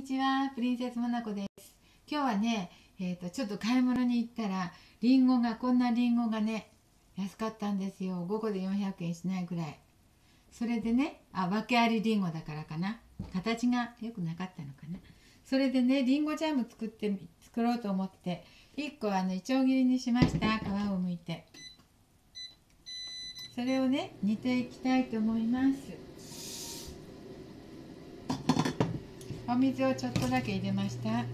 にちは、プリンセスモナコです。今日はね、ちょっと買い物に行ったら、こんなリンゴがね、安かったんですよ。5個で400円しないぐらい。それでね、訳ありリンゴだからかな。形が良くなかったのかな。それでね、リンゴジャム作ろうと思って、1個いちょう切りにしました。皮を剥いて。それをね、煮ていきたいと思います。お水をちょっとだけ入れました。あ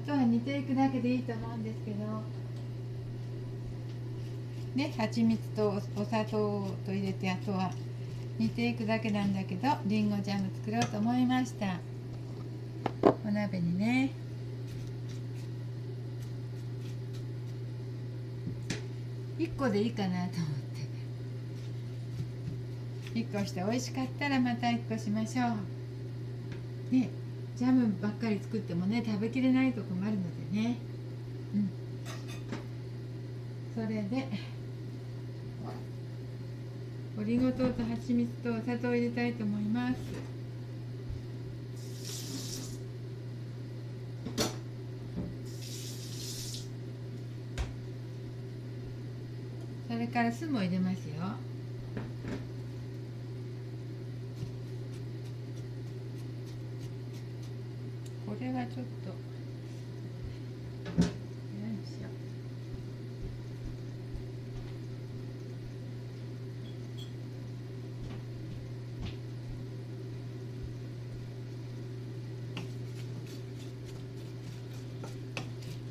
とは煮ていくだけでいいと思うんですけどね、蜂蜜とお砂糖と入れて、あとは煮ていくだけなんだけど、りんごジャム作ろうと思いました。お鍋にね、1個でいいかなと思って1個して、美味しかったらまた1個しましょうね。ジャムばっかり作ってもね、食べきれないと困るのでね。それでオリゴ糖と蜂蜜とお砂糖を入れたいと思います。それから酢も入れますよ。これはちょっと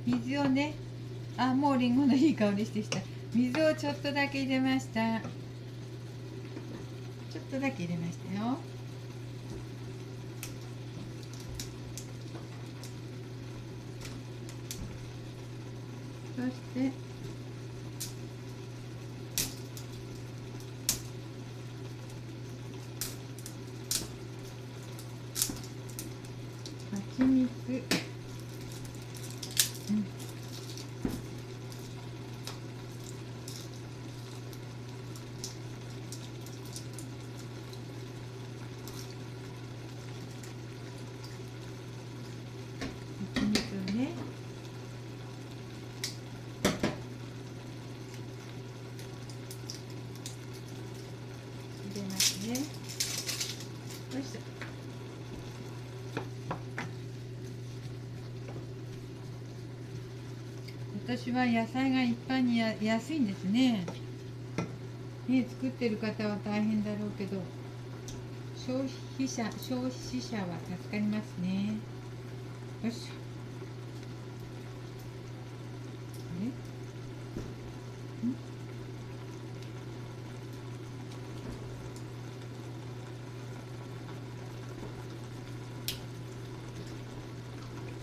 水をね、もうりんごのいい香りしてきた。水をちょっとだけ入れました。ちょっとだけ入れましたよ。そして蜂蜜、入れますね。よいしょ。今年は野菜が一般に安いんですね。作ってる方は大変だろうけど、消費者は助かりますね。よいしょ。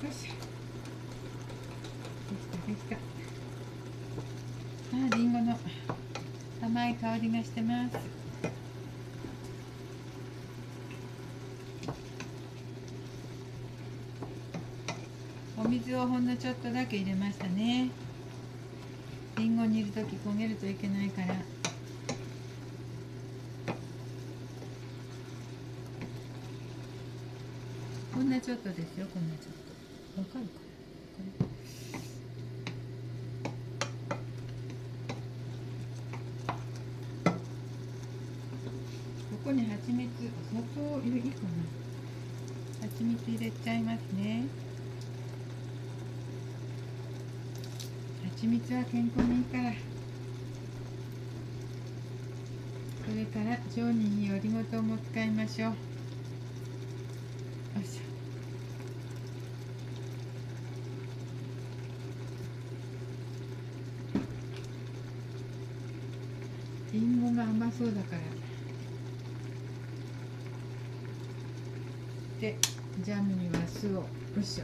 よし、できた。りんごの甘い香りがしてます。お水をほんのちょっとだけ入れましたね。りんご煮るとき焦げるといけないから。こんなちょっとですよ、こんなちょっと。わかるかな。ここに蜂蜜、お砂糖いいかな。蜂蜜入れちゃいますね。蜂蜜は健康にいいから。それから腸にいいオリゴ糖も使いましょう。よいしょ。りんごが甘そうだから。で、ジャムには酢を、よいしょ。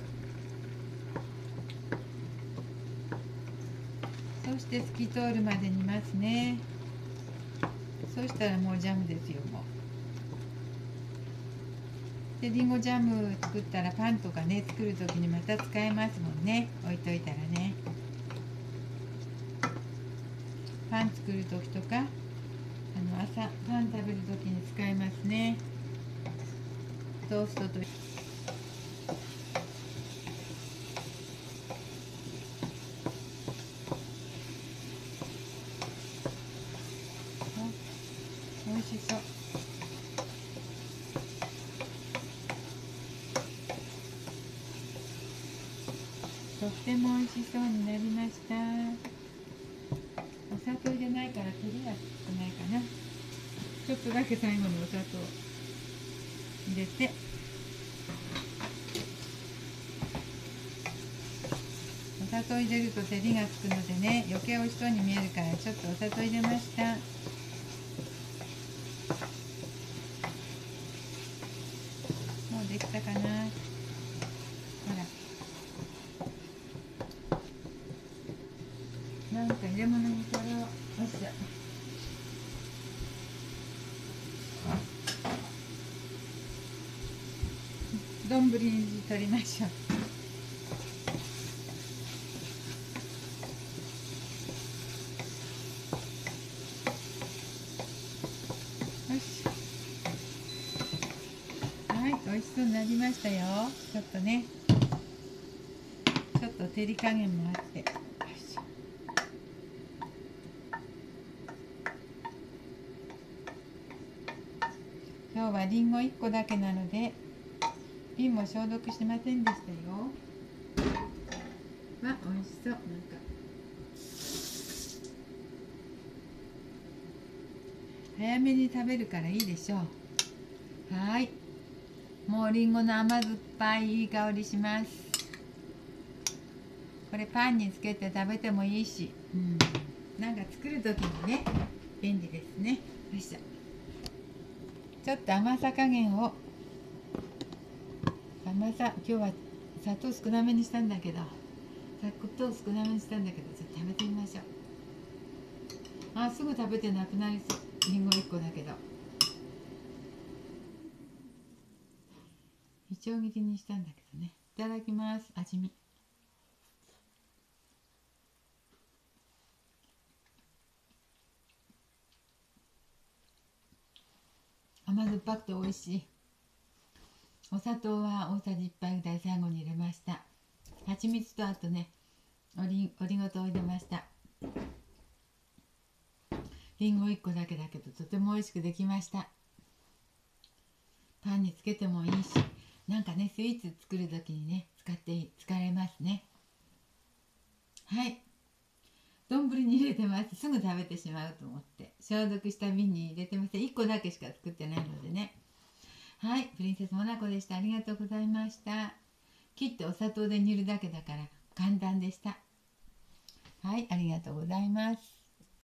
そして透き通るまで煮ますね。そしたらもうジャムですよ、もう。で、りんごジャム作ったらパンとかね、作る時にまた使えますもんね。置いといたらね。パン作る時とか、パン食べるときに使いますね。トーストと美味しそう。とっても美味しそうになりました。お砂糖じゃないから照りは少ないかな。ちょっとだけ最後にお砂糖入れて、お砂糖入れると照りがつくのでね、余計美味しそうに見えるからちょっとお砂糖入れました。もうできたかな。ほら、なんか入れ物にこれをよいしょ。丼に取りましょう。よし。はい、美味しそうになりましたよ。ちょっとね、ちょっと照り加減もあって。よし。今日はりんご1個だけなので瓶も消毒しませんでしたよ。美味しそう。なんか早めに食べるからいいでしょう。はい、もうりんごの甘酸っぱいいい香りします。これパンにつけて食べてもいいし、なんか作る時にね便利ですね。よいしょ。ちょっと甘さ加減を、今日は砂糖少なめにしたんだけど、ちょっと食べてみましょう。すぐ食べてなくなりそう。りんご1個だけどいちょう切りにしたんだけどね。いただきます。味見。甘酸っぱくて美味しい。お砂糖は大さじ1杯ぐらい最後に入れました。蜂蜜とあとねオリゴ糖を入れました。りんご1個だけだけどとても美味しくできました。パンにつけてもいいし、なんかねスイーツ作る時にね使えますね。はい、丼に入れてます。すぐ食べてしまうと思って消毒した瓶に入れてました。1個だけしか作ってないのでね。はい、プリンセスモナコでした。ありがとうございました。切ってお砂糖で煮るだけだから簡単でした。はい、ありがとうございます。